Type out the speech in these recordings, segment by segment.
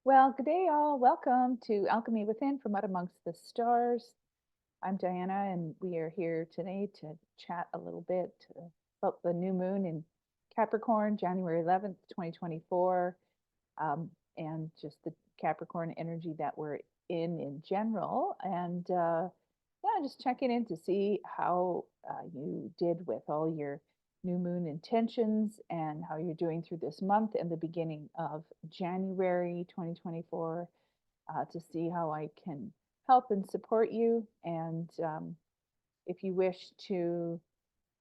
Well, good day, all. Welcome to Alchemy Within from Out Amongst the Stars. I'm Diana, and we are here today to chat a little bit about the new moon in Capricorn, January 11th, 2024, and just the Capricorn energy that we're in general. And yeah, just checking in to see how you did with all your new moon intentions and how you're doing through this month and the beginning of January 2024 to see how I can help and support you. And if you wish to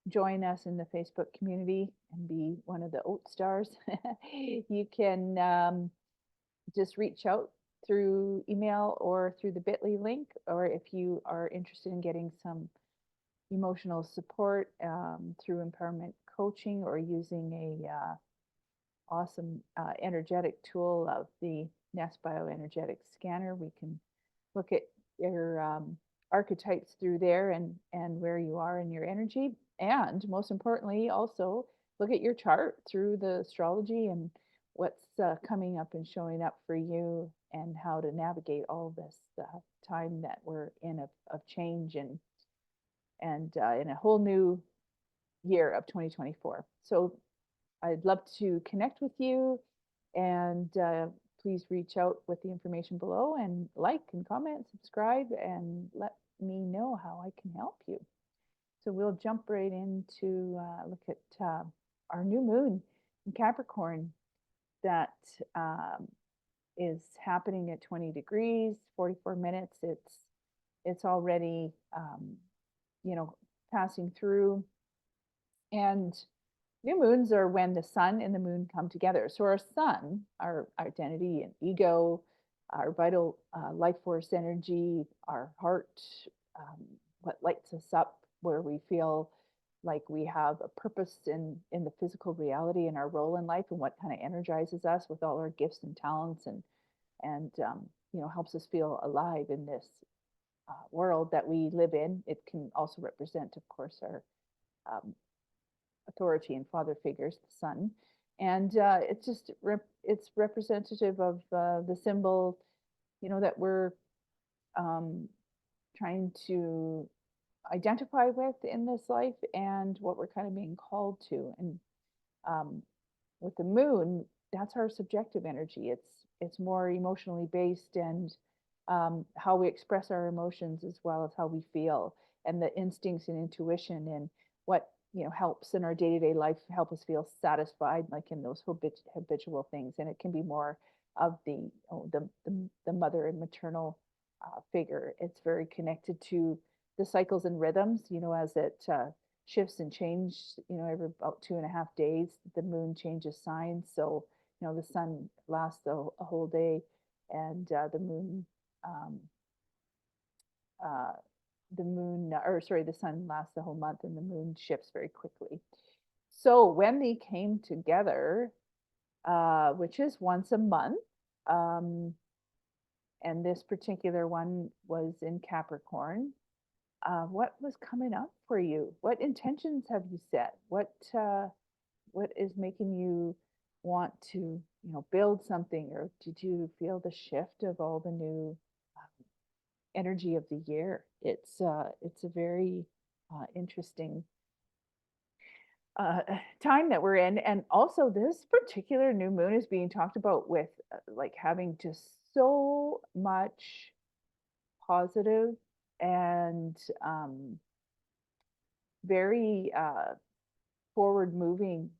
join us in the Facebook community and be one of the Oat Stars, you can just reach out through email or through the bit.ly link, or if you are interested in getting some emotional support through empowerment coaching or using a awesome energetic tool of the Nest Bioenergetic Scanner, we can look at your archetypes through there and where you are in your energy. And most importantly, also look at your chart through the astrology and what's coming up and showing up for you and how to navigate all this time that we're in of change and in a whole new year of 2024. So I'd love to connect with you, and please reach out with the information below and like and comment, subscribe, and let me know how I can help you. So we'll jump right into look at our new moon in Capricorn that is happening at 20 degrees, 44 minutes. It's already you know, passing through. And new moons are when the sun and the moon come together. So our sun, our identity and ego, our vital life force energy, our heart, what lights us up, where we feel like we have a purpose in the physical reality and our role in life, and what kind of energizes us with all our gifts and talents and you know, helps us feel alive in this world that we live in. It can also represent, of course, our um, authority and father figures, the sun. And it's just it's representative of the symbol, you know, that we're um, trying to identify with in this life and what we're kind of being called to. And um, with the moon, that's our subjective energy. It's more emotionally based and how we express our emotions as well as how we feel and the instincts and intuition and what helps in our day-to-day life help us feel satisfied, like in those habitual things. And it can be more of the mother and maternal figure. It's very connected to the cycles and rhythms, as it shifts and changes, every about 2.5 days, the moon changes signs. So, the sun lasts a whole day and um, uh, the sun lasts the whole month and the moon shifts very quickly. So when they came together, which is once a month, and this particular one was in Capricorn, what was coming up for you? What intentions have you set? What is making you want to, build something, or did you feel the shift of all the new energy of the year? It's a very interesting time that we're in, and also this particular new moon is being talked about with like having just so much positive and very forward moving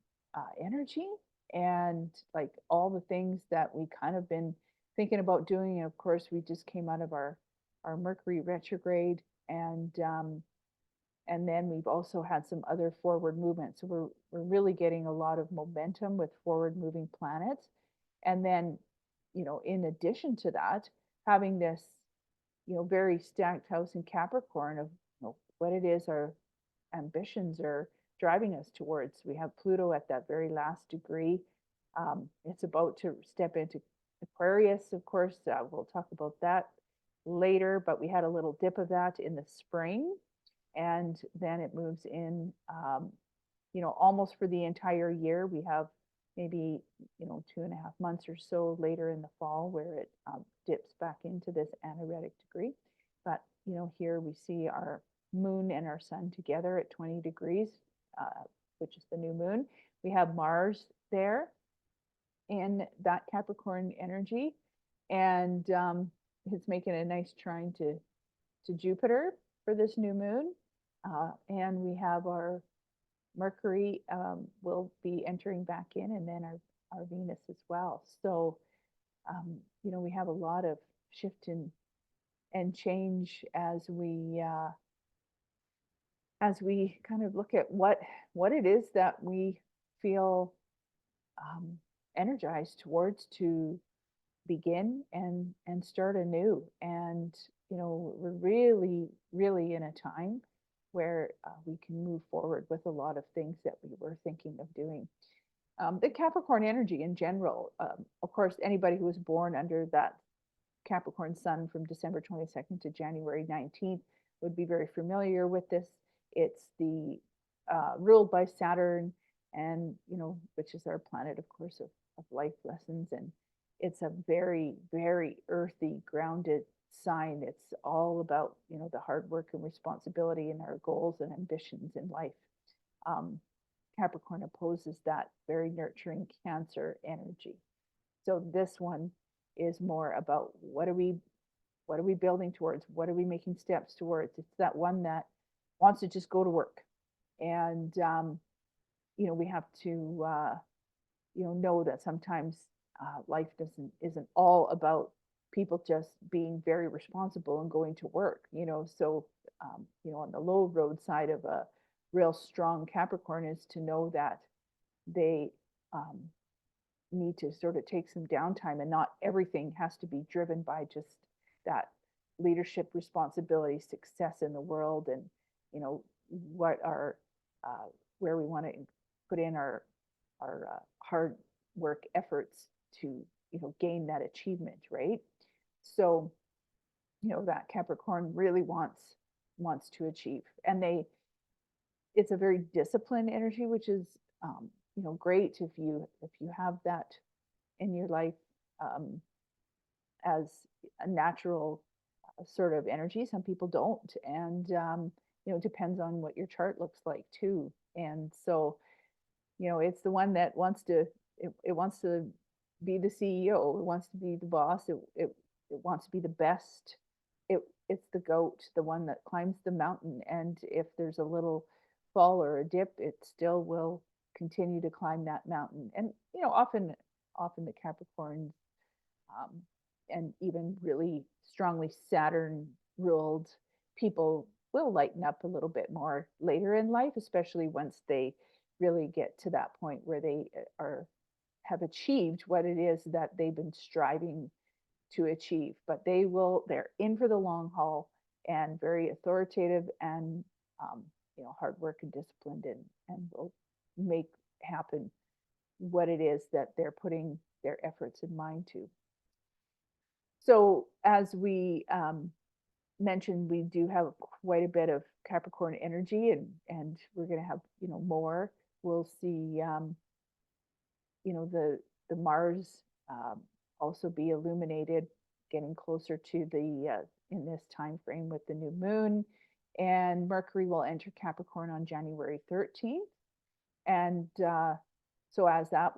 energy, and like all the things that we kind of been thinking about doing. And of course, we just came out of our Mercury retrograde, and then we've also had some other forward movement. So we're really getting a lot of momentum with forward moving planets, and then in addition to that, having this very stacked house in Capricorn of what it is our ambitions are driving us towards. We have Pluto at that very last degree. It's about to step into Aquarius, of course. We'll talk about that later, but we had a little dip of that in the spring, and then it moves in, almost for the entire year. We have, maybe, 2.5 months or so later in the fall, where it dips back into this anaretic degree. But, here we see our moon and our sun together at 20 degrees, which is the new moon. We have Mars there in that Capricorn energy, and it's making a nice trine to Jupiter for this new moon. And we have our Mercury will be entering back in, and then our Venus as well. So, we have a lot of shift and change as we kind of look at what it is that we feel energized towards to begin and start anew. And we're really in a time where we can move forward with a lot of things that we were thinking of doing. The Capricorn energy in general, of course, anybody who was born under that Capricorn sun from December 22nd to January 19th would be very familiar with this. It's the ruled by Saturn, and which is our planet, of course, of life lessons. And it's a very, very earthy, grounded sign. It's all about the hard work and responsibility and our goals and ambitions in life. Capricorn opposes that very nurturing Cancer energy. So this one is more about what are we building towards? What are we making steps towards? It's that one that wants to just go to work. And we have to know that sometimes life isn't all about people just being very responsible and going to work. So on the low road side of a real strong Capricorn is to know that they need to sort of take some downtime, and not everything has to be driven by just that leadership responsibility, success in the world, and what our where we want to put in our hard work efforts to gain that achievement, right? So that Capricorn really wants to achieve, and it's a very disciplined energy, which is great if you have that in your life as a natural sort of energy. Some people don't, and it depends on what your chart looks like too. And so it's the one that wants to it wants to be the CEO, it wants to be the boss, it wants to be the best. It's the goat, the one that climbs the mountain, and if there's a little fall or a dip, it still will continue to climb that mountain. And often the Capricorns and even really strongly Saturn ruled people will lighten up a little bit more later in life, especially once they really get to that point where they have achieved what it is that they've been striving to achieve. But they're in for the long haul, and very authoritative, and hard work and disciplined, and will make happen what it is that they're putting their efforts in mind to. So as we mentioned, we do have quite a bit of Capricorn energy, and we're going to have more. We'll see the Mars also be illuminated, getting closer to the in this time frame with the new moon. And Mercury will enter Capricorn on January 13th. And so as that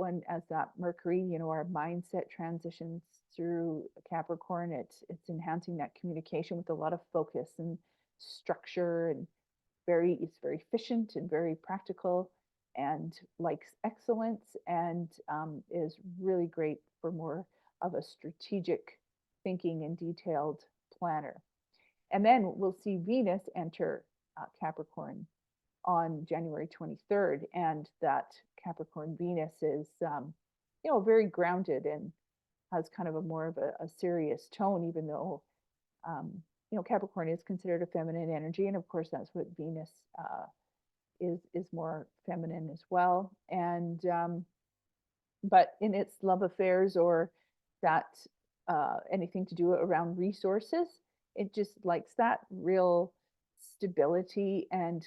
Mercury, our mindset transitions through Capricorn, it's enhancing that communication with a lot of focus and structure, and it's very efficient and very practical, and likes excellence, and is really great for more of a strategic thinking and detailed planner. And then we'll see Venus enter Capricorn on January 23rd, and that Capricorn Venus is very grounded and has kind of a more of a serious tone, even though Capricorn is considered a feminine energy, and of course that's what Venus is more feminine as well. And but in its love affairs, or that anything to do around resources, it just likes that real stability and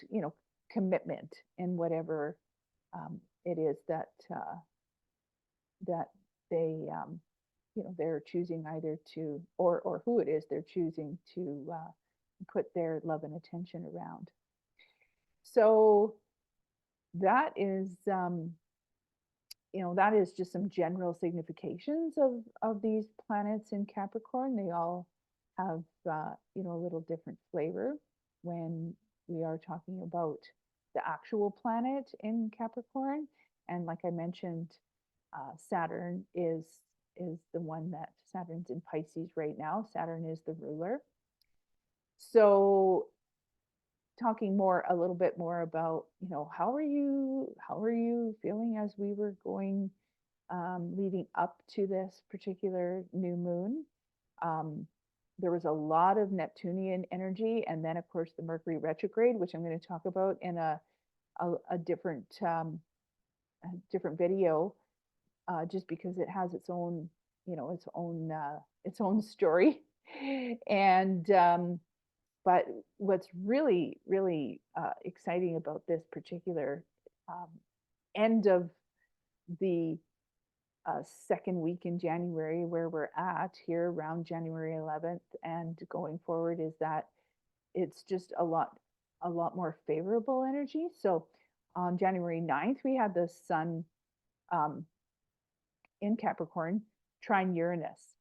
commitment in whatever it is that that they, they're choosing either to, or who it is they're choosing to put their love and attention around. So that is, that is just some general significations of these planets in Capricorn. They all have, a little different flavor when we are talking about the actual planet in Capricorn. And like I mentioned, Saturn is the one that Saturn's in Pisces right now. Saturn is the ruler. So talking a little bit more about, how are you feeling as we were going, leading up to this particular new moon. There was a lot of Neptunian energy, and then of course the Mercury retrograde, which I'm going to talk about in a different video, just because it has its own, its own story. And but what's really, really exciting about this particular end of the second week in January, where we're at here around January 11th and going forward, is that it's just a lot more favorable energy. So on January 9th, we had the sun in Capricorn trine Uranus.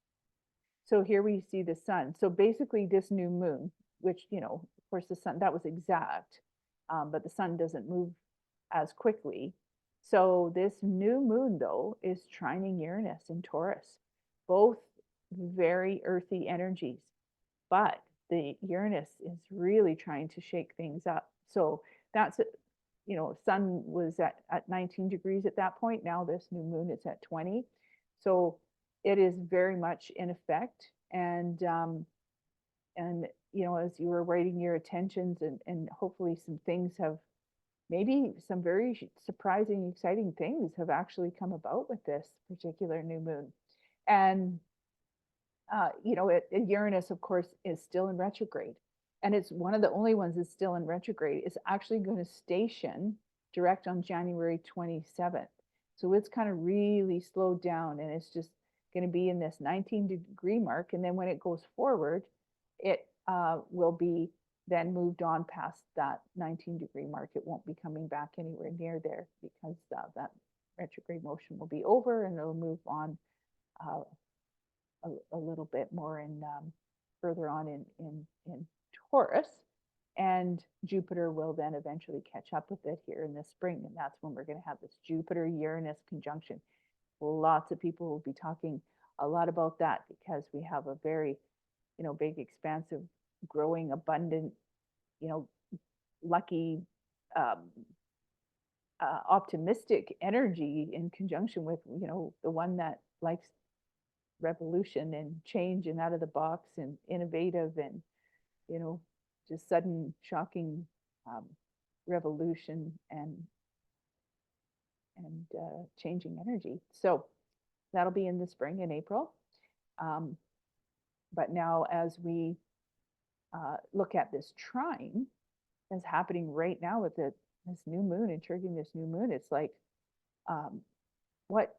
So here we see the sun. So basically this new moon, which, of course the sun, that was exact, but the sun doesn't move as quickly. So this new moon, though, is trining Uranus in Taurus, both very earthy energies, but the Uranus is really trying to shake things up. So that's, sun was at 19 degrees at that point. Now this new moon is at 20. So it is very much in effect. And as you were writing your attentions, and hopefully some things have, maybe some very surprising, exciting things have actually come about with this particular new moon. And, Uranus, of course, is still in retrograde. And it's one of the only ones that's still in retrograde. It's actually going to station direct on January 27th. So it's kind of really slowed down, and it's just going to be in this 19-degree mark. And then when it goes forward, it will be then moved on past that 19-degree mark. It won't be coming back anywhere near there, because that retrograde motion will be over, and it'll move on a little bit more in further on in Taurus, and Jupiter will then eventually catch up with it here in the spring, and that's when we're going to have this Jupiter-Uranus conjunction. Lots of people will be talking a lot about that, because we have a very, big, expansive, growing, abundant, lucky, optimistic energy in conjunction with, the one that likes revolution and change and out of the box and innovative and, just sudden, shocking revolution and changing energy. So that'll be in the spring, in April. But now, as we look at this trine that's happening right now with this new moon, intriguing this new moon, it's like, what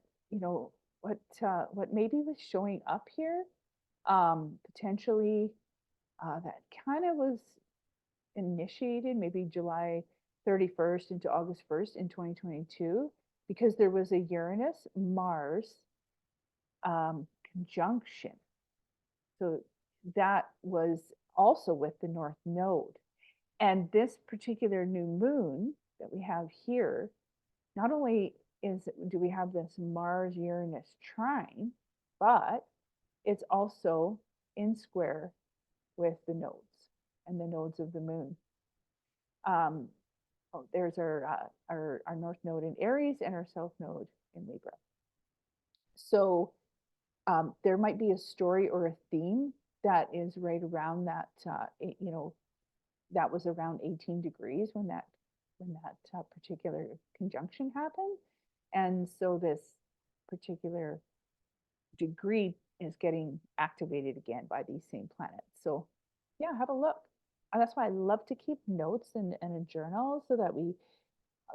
maybe was showing up here, potentially, that kind of was initiated maybe July 31st into August 1st in 2022, because there was a Uranus Mars conjunction. So that was also with the North Node. And this particular new moon that we have here, not only do we have this Mars Uranus trine, but it's also in square with the nodes and the nodes of the moon. There's our North Node in Aries and our South Node in Libra. So there might be a story or a theme that is right around that, that was around 18 degrees when that particular conjunction happened. And so this particular degree is getting activated again by these same planets. So yeah, have a look. That's why I love to keep notes and a journal, so that we,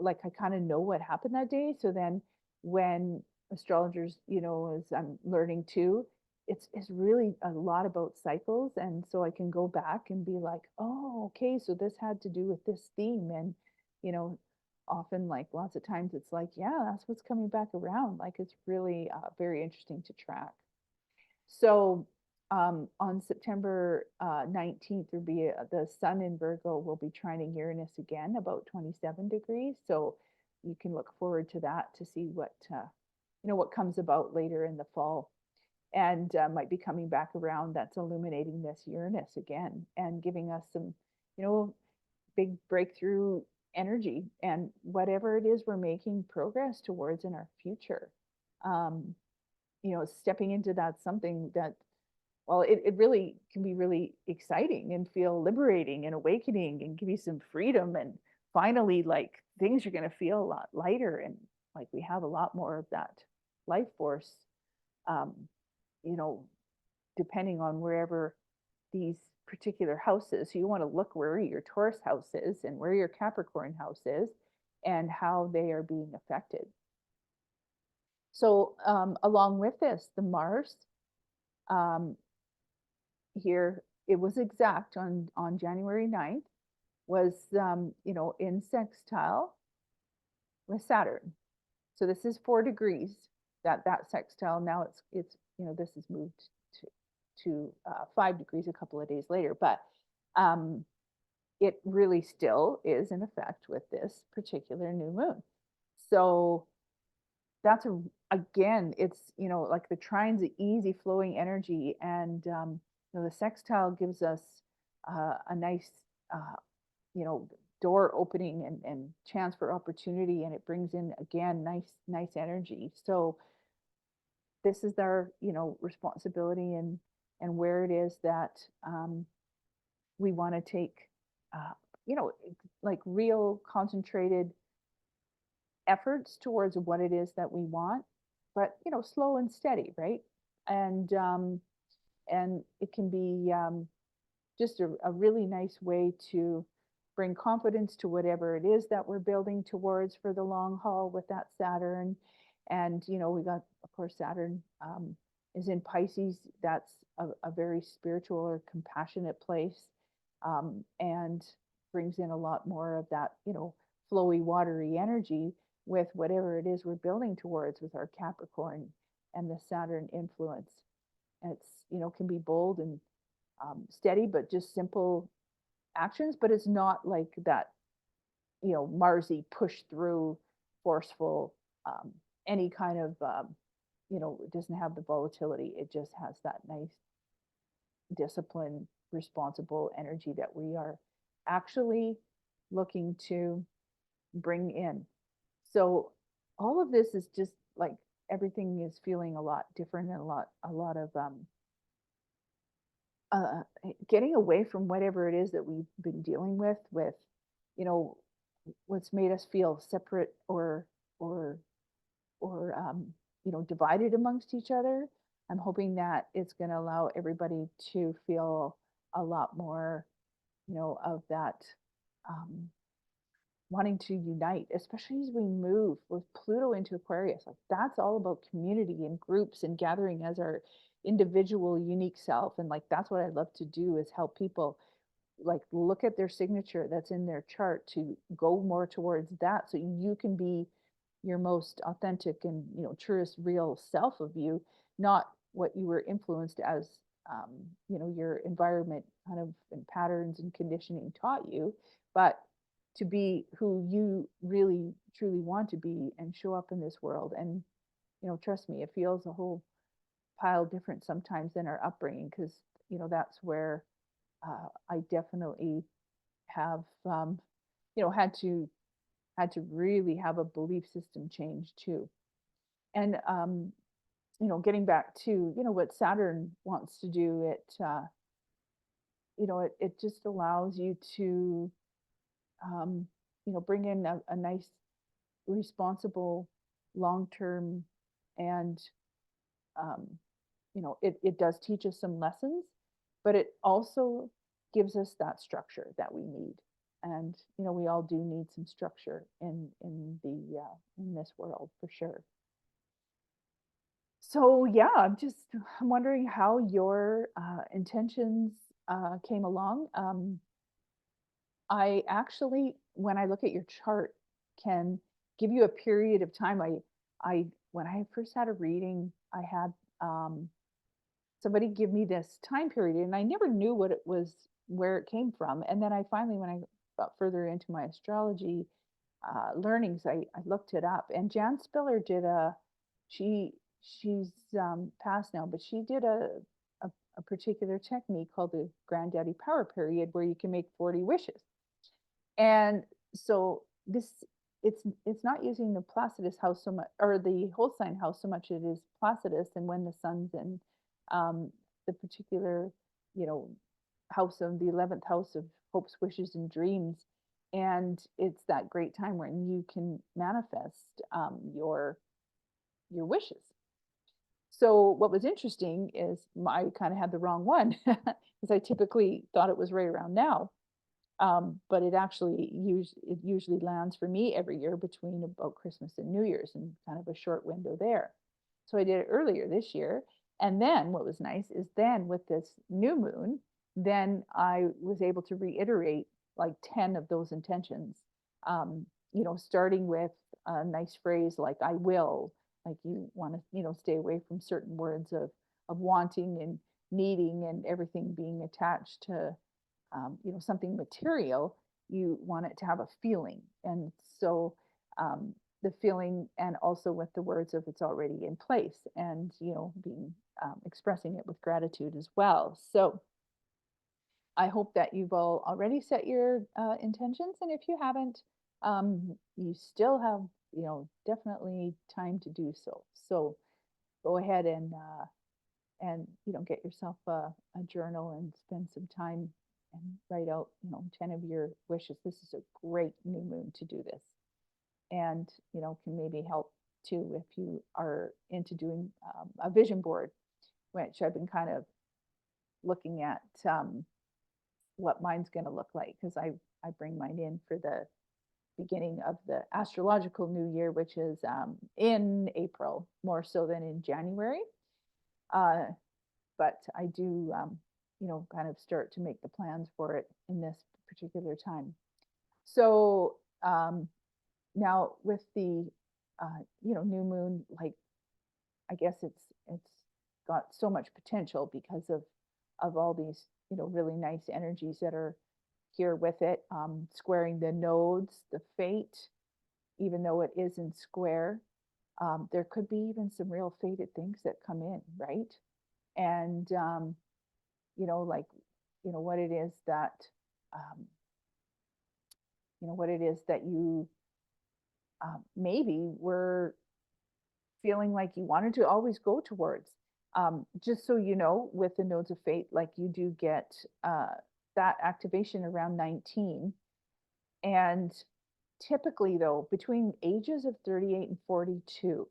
like, I kind of know what happened that day. So then when astrologers, as I'm learning too, it's really a lot about cycles. And so I can go back and be like, oh, okay, so this had to do with this theme. And, you know, often, like, lots of times it's like, yeah, that's what's coming back around. Like, it's really very interesting to track. So on September 19th, will be the sun in Virgo will be trining Uranus again, about 27 degrees. So you can look forward to that to see what comes about later in the fall, and might be coming back around. That's illuminating this Uranus again and giving us some, big breakthrough energy and whatever it is we're making progress towards in our future. Um, Stepping into that something that, well, it really can be really exciting and feel liberating and awakening and give you some freedom. And finally, like, things are going to feel a lot lighter, and like we have a lot more of that life force, um, you know, depending on wherever these particular houses. So you want to look where your Taurus house is and where your Capricorn house is and how they are being affected. So along with this, the Mars, um, here, it was exact on January 9th, was in sextile with Saturn. So this is 4 degrees, that sextile. Now it's this has moved to 5 degrees a couple of days later, but it really still is in effect with this particular new moon. So that's again, it's like the trine's an easy flowing energy, and the sextile gives us a nice uh, door opening and chance for opportunity, and it brings in again nice energy. So this is our responsibility, and where it is that we want to take uh, like real concentrated efforts towards what it is that we want, but slow and steady, right? And it can be just a really nice way to bring confidence to whatever it is that we're building towards for the long haul with that Saturn. And we got, of course, Saturn is in Pisces. That's a very spiritual or compassionate place, and brings in a lot more of that flowy, watery energy with whatever it is we're building towards with our Capricorn and the Saturn influence. And it's can be bold and steady, but just simple actions. But it's not like that Marsy push through, forceful, um, any kind of it doesn't have the volatility. It just has that nice discipline, responsible energy that we are actually looking to bring in. So all of this is just like everything is feeling a lot different, and a lot of getting away from whatever it is that we've been dealing with you know what's made us feel separate or divided amongst each other. I'm hoping that it's going to allow everybody to feel a lot more of that um, wanting to unite, especially as we move with Pluto into Aquarius. Like, that's all about community and groups and gathering as our individual unique self. And like, that's what I'd love to do, is help people like look at their signature that's in their chart to go more towards that, so you can be your most authentic and truest real self of you, not what you were influenced as your environment kind of and patterns and conditioning taught you, but to be who you really truly want to be and show up in this world. And trust me, it feels a whole pile different sometimes than our upbringing, because that's where I definitely have had to really have a belief system change too. And getting back to what Saturn wants to do, it just allows you to um, bring in a nice, responsible, long term, and um, it does teach us some lessons, but it also gives us that structure that we need. And we all do need some structure in this world, for sure. So yeah, I'm wondering how your intentions came along. I actually, when I look at your chart, can give you a period of time. I when I first had a reading, I had um, somebody give me this time period, and I never knew what it was, where it came from. And then I finally, when I got further into my astrology learnings, I looked it up. And Jan Spiller did she she's passed now, but she did a particular technique called the Granddaddy Power Period, where you can make 40 wishes. And so this it's not using the Placidus house so much, or the whole sign house so much. It is Placidus, and when the sun's in um, the particular, you know, house of the 11th house of hopes, wishes, and dreams. And it's that great time when you can manifest your wishes. So what was interesting is I kind of had the wrong one because I typically thought it was right around now. But it usually lands for me every year between about Christmas and New Year's, and kind of a short window there. So I did it earlier this year. And then what was nice is then with this new moon, then I was able to reiterate like 10 of those intentions. Starting with a nice phrase like I will, like you want to, stay away from certain words of wanting and needing and everything being attached to something material. You want it to have a feeling. And so the feeling, and also with the words of it's already in place, and being expressing it with gratitude as well. So I hope that you've all already set your intentions, and if you haven't, you still have definitely time to do so. So go ahead and get yourself a journal and spend some time and write out 10 of your wishes. This is a great new moon to do this, and can maybe help too if you are into doing a vision board, which I've been kind of looking at what mine's going to look like, because I bring mine in for the beginning of the astrological new year, which is in April, more so than in January. But I do, kind of start to make the plans for it in this particular time. So now with the, new moon, like I guess it's got so much potential because of all these, really nice energies that are here with it, squaring the nodes, the fate, even though it isn't square. There could be even some real fated things that come in, right? And like what it is that um, what it is that you maybe were feeling like you wanted to always go towards. Just so you know, with the nodes of fate, like you do get that activation around 19. And typically, though, between ages of 38 and 42,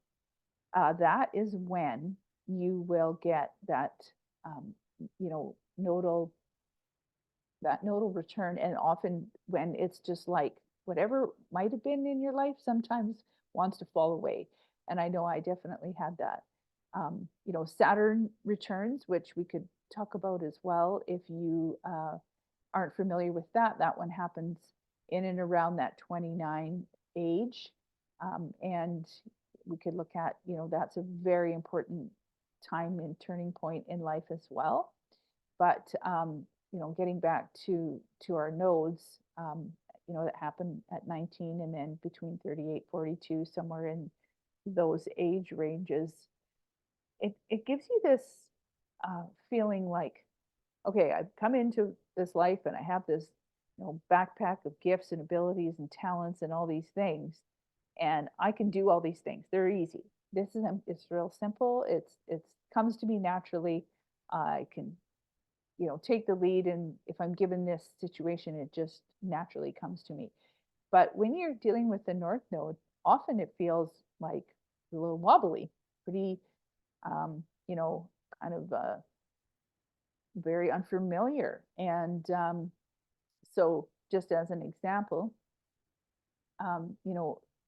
that is when you will get that, um, nodal return. And often when it's just like whatever might have been in your life sometimes wants to fall away. And I know I definitely had that. Saturn returns, which we could talk about as well. If you aren't familiar with that, that one happens in and around that 29 age. And we could look at, that's a very important time and turning point in life as well. But getting back to our nodes, that happen at 19, and then between 38, 42, somewhere in those age ranges, it gives you this feeling like, okay, I've come into this life and I have this, backpack of gifts and abilities and talents and all these things, and I can do all these things. They're easy. It's real simple. It's comes to me naturally. I can take the lead, and if I'm given this situation, it just naturally comes to me. But when you're dealing with the north node, often it feels like a little wobbly, pretty um, you know kind of very unfamiliar. And so just as an example,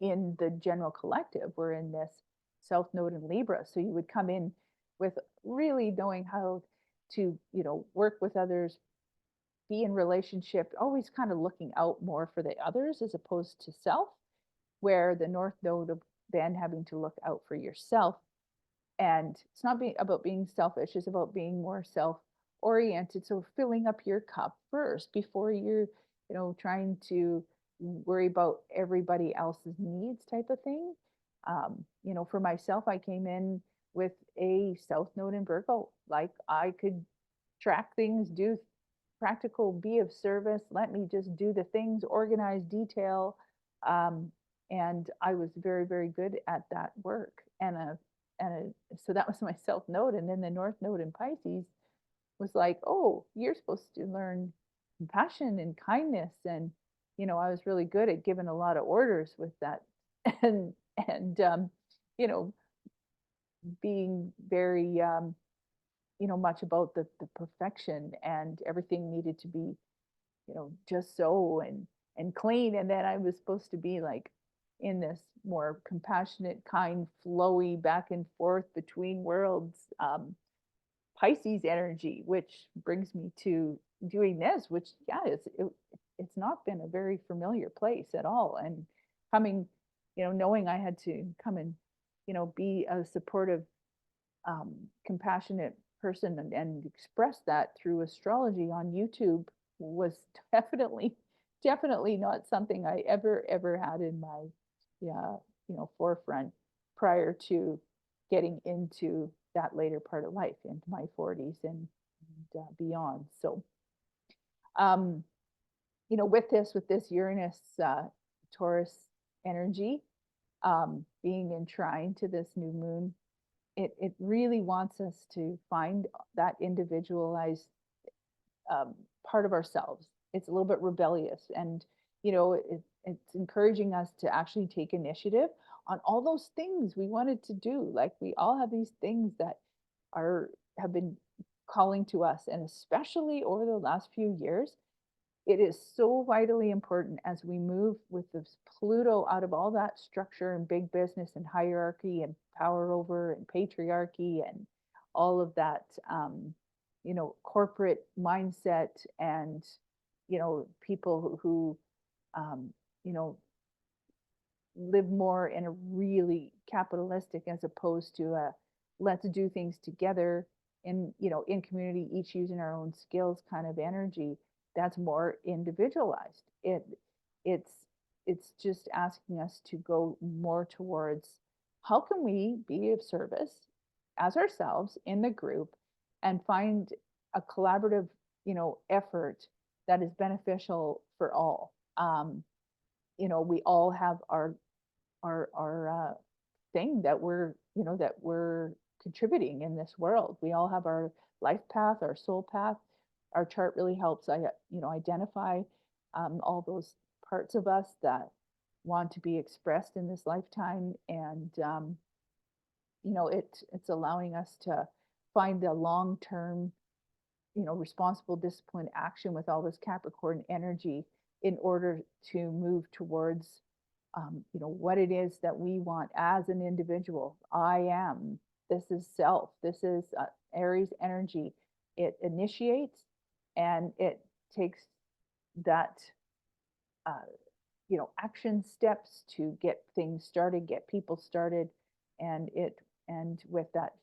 in the general collective, we're in this South Node in Libra. So you would come in with really knowing how to, work with others, be in relationship, always kind of looking out more for the others as opposed to self, where the North Node of then having to look out for yourself. And it's not about being selfish, it's about being more self oriented. So filling up your cup first before you're, trying to worry about everybody else's needs type of thing. For myself, I came in with a South Node in Virgo. Like I could track things, do practical, be of service, let me just do the things, organize detail. And I was very, very good at that work. So that was my South Node. And then the North Node in Pisces was like, oh, you're supposed to learn compassion and kindness. And, I was really good at giving a lot of orders with that. And, and, being very, much about the perfection, and everything needed to be, just so and clean. And then I was supposed to be like in this more compassionate, kind, flowy back and forth between worlds, Pisces energy, which brings me to doing this, which it's not been a very familiar place at all. And coming, knowing I had to come and, be a supportive, compassionate person and express that through astrology on YouTube was definitely not something I ever had in my, forefront prior to getting into that later part of life, into my 40s and beyond. So, with this Uranus, Taurus energy, being in trine to this new moon, it really wants us to find that individualized, part of ourselves. It's a little bit rebellious, and it's encouraging us to actually take initiative on all those things we wanted to do. Like we all have these things that have been calling to us, and especially over the last few years, it is so vitally important as we move with this Pluto out of all that structure and big business and hierarchy and power over and patriarchy and all of that, corporate mindset, and, people who, um, you know, live more in a really capitalistic as opposed to a let's do things together in community, each using our own skills kind of energy. That's more individualized. It's just asking us to go more towards how can we be of service as ourselves in the group and find a collaborative, effort that is beneficial for all. We all have our thing that we're contributing in this world. We all have our life path, our soul path. Our chart really helps identify all those parts of us that want to be expressed in this lifetime. And it's allowing us to find a long-term, responsible, disciplined action with all this Capricorn energy in order to move towards what it is that we want as an individual. This is self, this is Aries energy. It initiates and it takes that, action steps to get things started, get people started. And with that,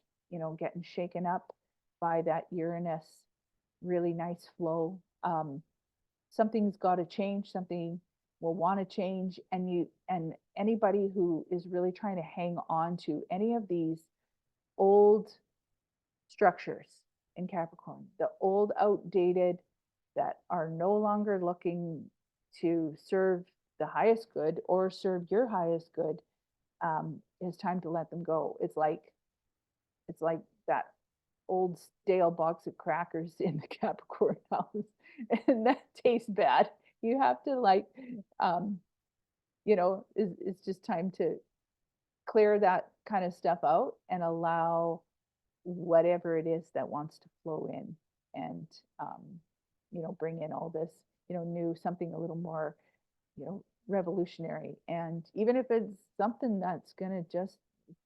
getting shaken up by that Uranus, really nice flow. Something's got to change, something will want to change. And anybody who is really trying to hang on to any of these old structures in Capricorn, the old outdated that are no longer looking to serve the highest good or serve your highest good, it's time to let them go. It's like that old stale box of crackers in the Capricorn house, and that tastes bad. You have to it's just time to clear that kind of stuff out and allow whatever it is that wants to flow in, and bring in all this new, something a little more revolutionary. And even if it's something that's going to just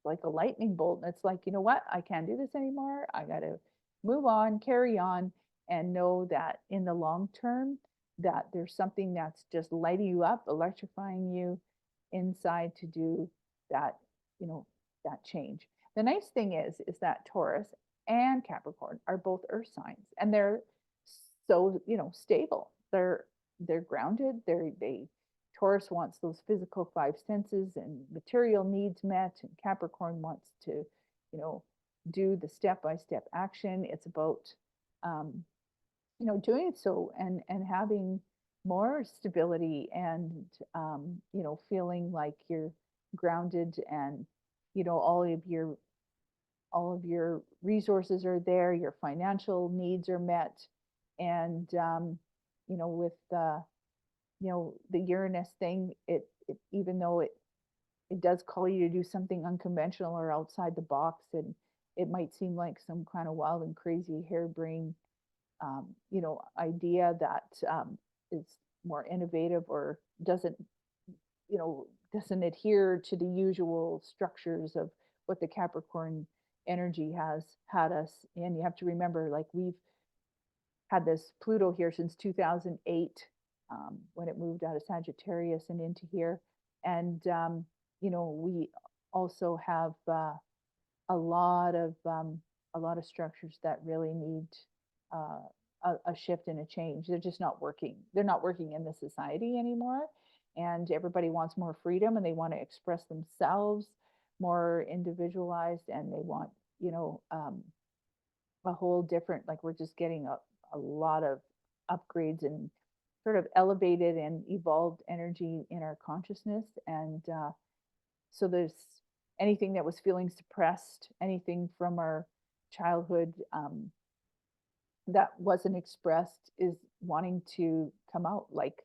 like a lightning bolt. And it's like, you know what? I can't do this anymore. I got to move on, carry on, and know that in the long term, that there's something that's just lighting you up, electrifying you inside to do that, you know, that change. The nice thing is that Taurus and Capricorn are both earth signs, and they're so, you know, stable. They're grounded. They Taurus wants those physical five senses and material needs met, and Capricorn wants to, you know, do the step-by-step action. It's about, um, you know, doing so and having more stability and, you know, feeling like you're grounded and, you know, all of your resources are there, your financial needs are met, and, you know, with you know, the Uranus thing, it even though it does call you to do something unconventional or outside the box, and it might seem like some kind of wild and crazy harebrained, you know, idea that, is more innovative or doesn't, you know, doesn't adhere to the usual structures of what the Capricorn energy has had us in. You have to remember, like, we've had this Pluto here since 2008, when it moved out of Sagittarius and into here. And, you know, we also have a lot of structures that really need uh, a shift and a change. They're just not working. They're not working in the society anymore. And everybody wants more freedom, and they want to express themselves more individualized, and they want, you know, a whole different, like, we're just getting a lot of upgrades and sort of elevated and evolved energy in our consciousness. And so there's anything that was feeling suppressed, anything from our childhood, that wasn't expressed is wanting to come out. Like,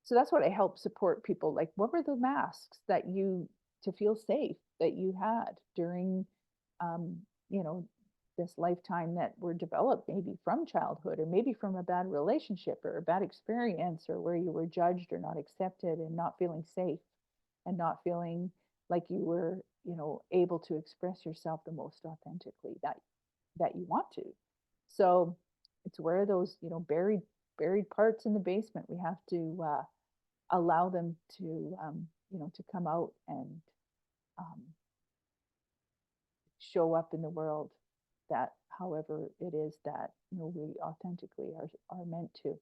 so that's what I help support people. Like, what were the masks that you, to feel safe, that you had during, um, you know, this lifetime that were developed maybe from childhood, or maybe from a bad relationship or a bad experience, or where you were judged or not accepted and not feeling safe and not feeling like you were, you know, able to express yourself the most authentically that you want to. So it's where those, you know, buried parts in the basement, we have to allow them to, you know, to come out and, um, show up in the world, that however it is that, you know, we authentically are meant to.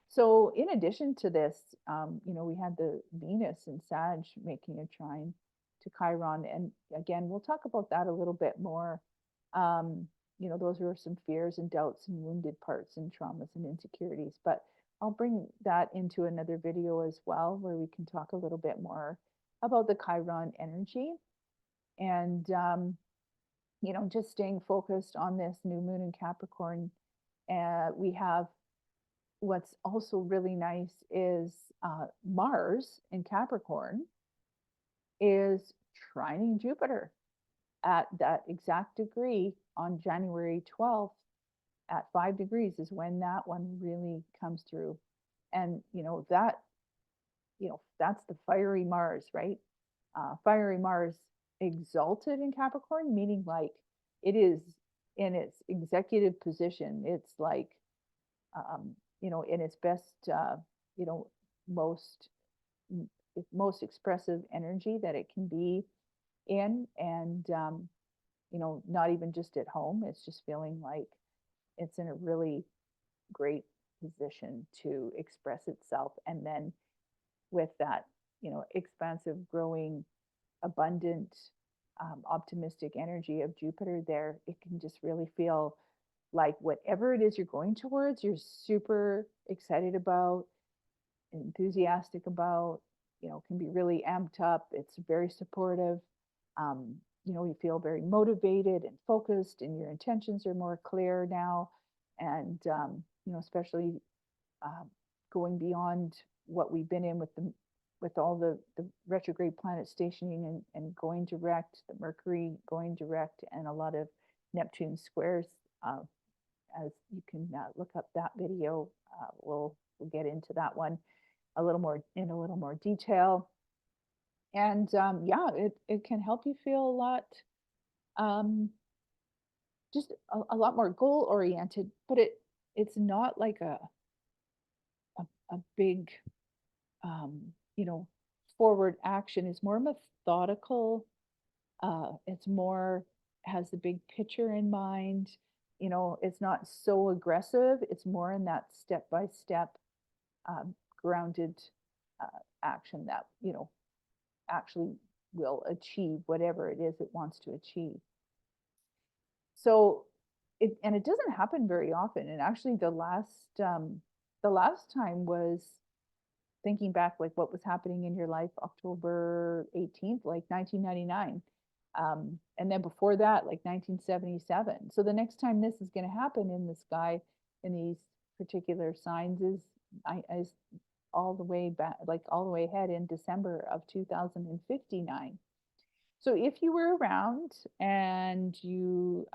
So in addition to this, you know, we had the Venus and Sag making a trine to Chiron. And again, we'll talk about that a little bit more. You know, those are some fears and doubts and wounded parts and traumas and insecurities. But I'll bring that into another video as well, where we can talk a little bit more about the Chiron energy. And, you know, just staying focused on this new moon in Capricorn. We have, what's also really nice is Mars in Capricorn is trining Jupiter at that exact degree on January 12th at 5 degrees is when that one really comes through. And, you know, that, you know, that's the fiery Mars, right? Fiery Mars exalted in Capricorn, meaning like it is in its executive position. It's like, you know, in its best, you know, most most expressive energy that it can be in. And, you know, not even just at home, it's just feeling like it's in a really great position to express itself. And then with that, you know, expansive, growing, abundant, optimistic energy of Jupiter there, it can just really feel like whatever it is you're going towards, you're super excited about, enthusiastic about, you know, can be really amped up. It's very supportive. You know, you feel very motivated and focused, and your intentions are more clear now. And, you know, especially going beyond what we've been in with all the retrograde planet stationing and going direct, the Mercury going direct, and a lot of Neptune squares. As you can look up that video, we'll get into that one a little more in a little more detail. And yeah, it can help you feel a lot, um, just a lot more goal oriented, but it's not like a big, um, you know, forward action. It's more methodical. It's more has the big picture in mind. It's not so aggressive. It's more in that step by step, grounded action that actually will achieve whatever it is it wants to achieve. So it doesn't happen very often. And actually, the last time was thinking back, like what was happening in your life, October 18th, like 1999. And then before that, like 1977. So the next time this is going to happen in the sky in these particular signs is all the way back, like all the way ahead in December of 2059. So if you were around and you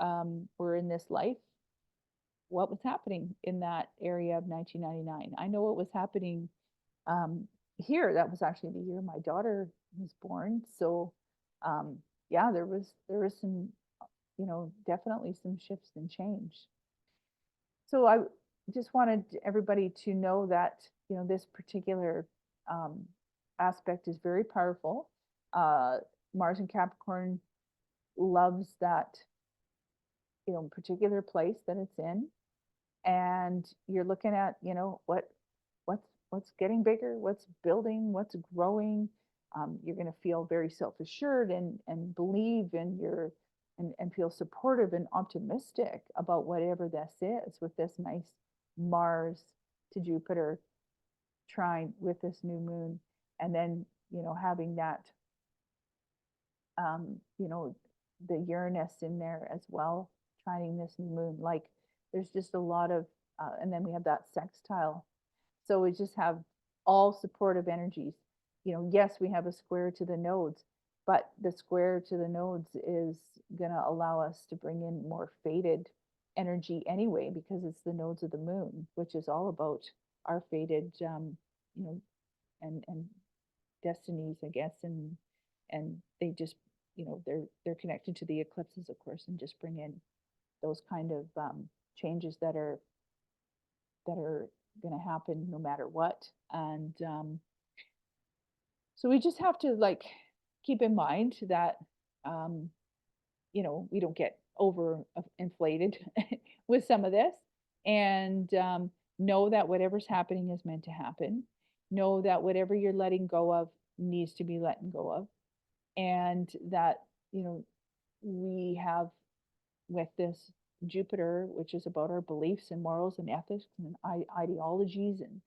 were in this life, what was happening in that area of 1999? I know what was happening um, here. That was actually the year my daughter was born. So yeah, there was some, definitely some shifts and change. So I just wanted everybody to know that this particular um, aspect is very powerful. Uh, Mars and Capricorn loves that particular place that it's in, and you're looking at what's getting bigger, what's building, what's growing. You're going to feel very self-assured and believe in your and feel supportive and optimistic about whatever this is, with this nice Mars to Jupiter trine with this new moon. And then having that the Uranus in there as well, trining this new moon. Like there's just a lot of, and then we have that sextile. So we just have all supportive energies. Yes, we have a square to the nodes, but the square to the nodes is going to allow us to bring in more fated energy anyway, because it's the nodes of the moon, which is all about our fated, and destinies, I guess, and they just they're connected to the eclipses, of course, and just bring in those kind of changes that are going to happen no matter what. And so we just have to like keep in mind that um, we don't get over inflated with some of this, and know that whatever's happening is meant to happen. Know that whatever you're letting go of needs to be letting go of, and that we have with this Jupiter, which is about our beliefs and morals and ethics and ideologies and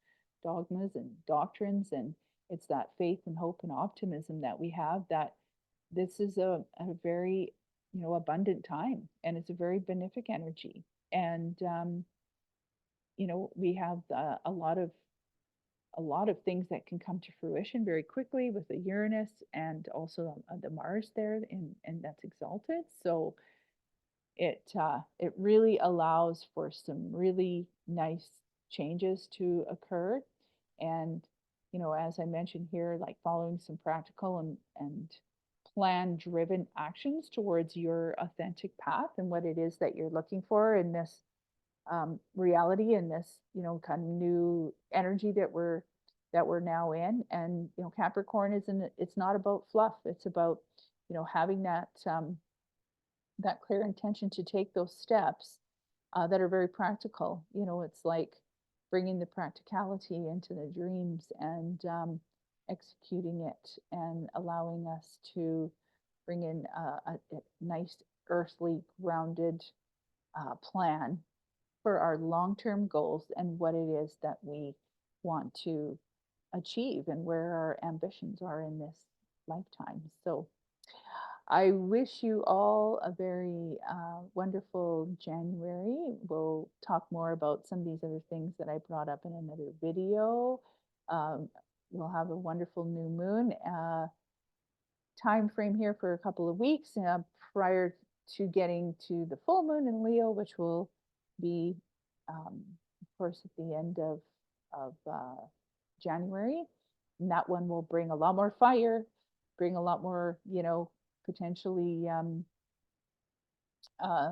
dogmas and doctrines, and it's that faith and hope and optimism that we have, that this is a very abundant time, and it's a very benefic energy. And we have a lot of things that can come to fruition very quickly with the Uranus, and also the Mars there, and that's exalted. So it really allows for some really nice changes to occur. And as I mentioned here, like following some practical and plan driven actions towards your authentic path and what it is that you're looking for in this reality, and this kind of new energy that we're now in. And Capricorn isn't, it's not about fluff. It's about having that clear intention to take those steps that are very practical. It's like bringing the practicality into the dreams, and executing it, and allowing us to bring in a nice earthly grounded plan for our long-term goals and what it is that we want to achieve, and where our ambitions are in this lifetime. So I wish you all a very wonderful January. We'll talk more about some of these other things that I brought up in another video. Um, we'll have a wonderful new moon time frame here for a couple of weeks prior to getting to the full moon in Leo, which will be, of course, at the end of January. And that one will bring a lot more fire, bring a lot more, potentially, uh,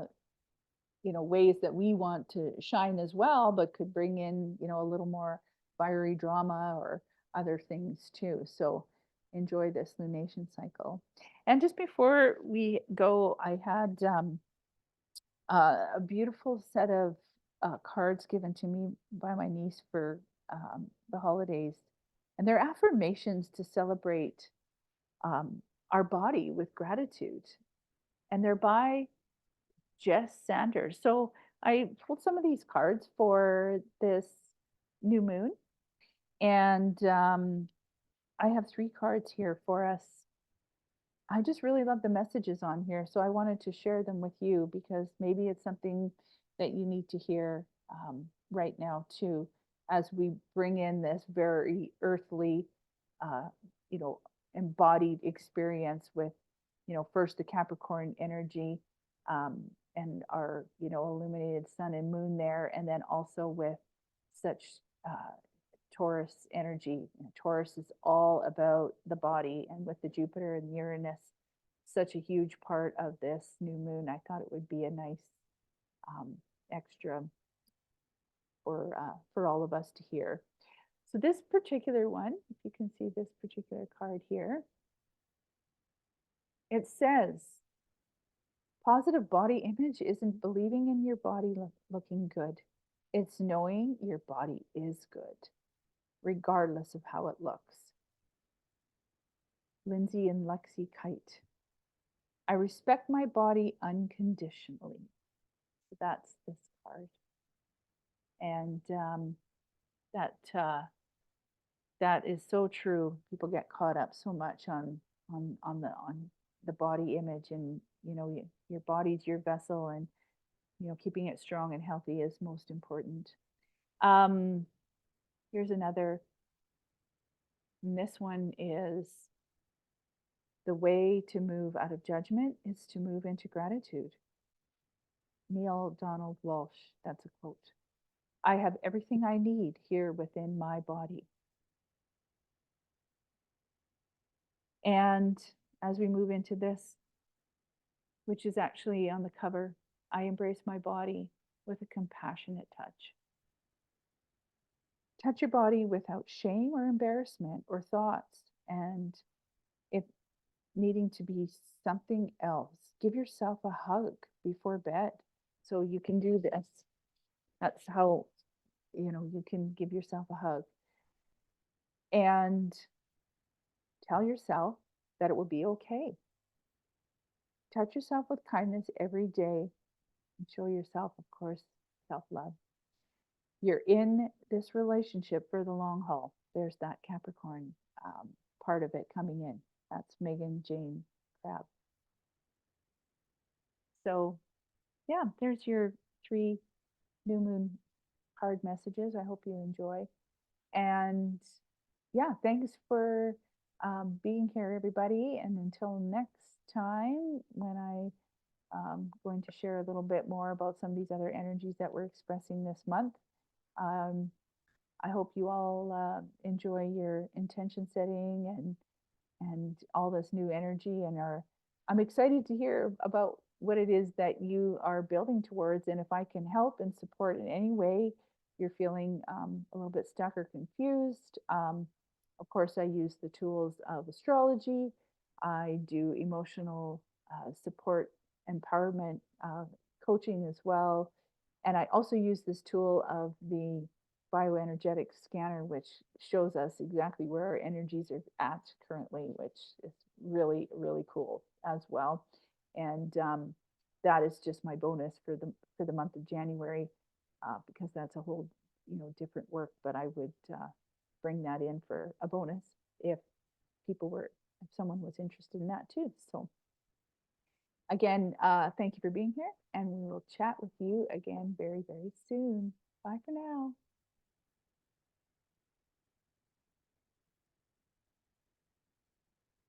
ways that we want to shine as well, but could bring in, a little more fiery drama or other things too. So enjoy this lunation cycle. And just before we go, I had a beautiful set of cards given to me by my niece for the holidays. And they're affirmations to celebrate um, our body with gratitude. And they're by Jess Sanders. So I pulled some of these cards for this new moon. And I have 3 cards here for us. I just really love the messages on here. So I wanted to share them with you because maybe it's something that you need to hear right now too, as we bring in this very earthly, uh, you know, embodied experience with, first the Capricorn energy and our, illuminated sun and moon there, and then also with such Taurus energy. Taurus is all about the body, and with the Jupiter and Uranus, such a huge part of this new moon, I thought it would be a nice extra for all of us to hear. So this particular one, if you can see this particular card here, it says, positive body image isn't believing in your body looking good. It's knowing your body is good, regardless of how it looks. Lindsay and Lexi Kite. I respect my body unconditionally. So that's this card. And that is so true. People get caught up so much on the body image, and your body's your vessel, and keeping it strong and healthy is most important. Um, here's another. And this one is, the way to move out of judgment is to move into gratitude. Neil Donald Walsh, that's a quote. I have everything I need here within my body. And as we move into this, which is actually on the cover, I embrace my body with a compassionate touch. Touch your body without shame or embarrassment or thoughts. And if needing to be something else, give yourself a hug before bed so you can do this. That's how, you can give yourself a hug. And tell yourself that it will be okay. Touch yourself with kindness every day and show yourself, of course, self-love. You're in this relationship for the long haul. There's that Capricorn part of it coming in. That's Megan Jane Crab. So yeah, there's your 3 new moon card messages. I hope you enjoy. And yeah, thanks for being here, everybody. And until next time, when going to share a little bit more about some of these other energies that we're expressing this month. I hope you all enjoy your intention setting and all this new energy, and I'm excited to hear about what it is that you are building towards, and if I can help and support in any way you're feeling a little bit stuck or confused. Of course, I use the tools of astrology. I do emotional support, empowerment, coaching as well. And I also use this tool of the bioenergetic scanner, which shows us exactly where our energies are at currently, which is really, really cool as well. And that is just my bonus for the month of January, because that's a whole different work. But I would bring that in for a bonus if if someone was interested in that too. So again, thank you for being here, and we will chat with you again very, very soon. Bye for now.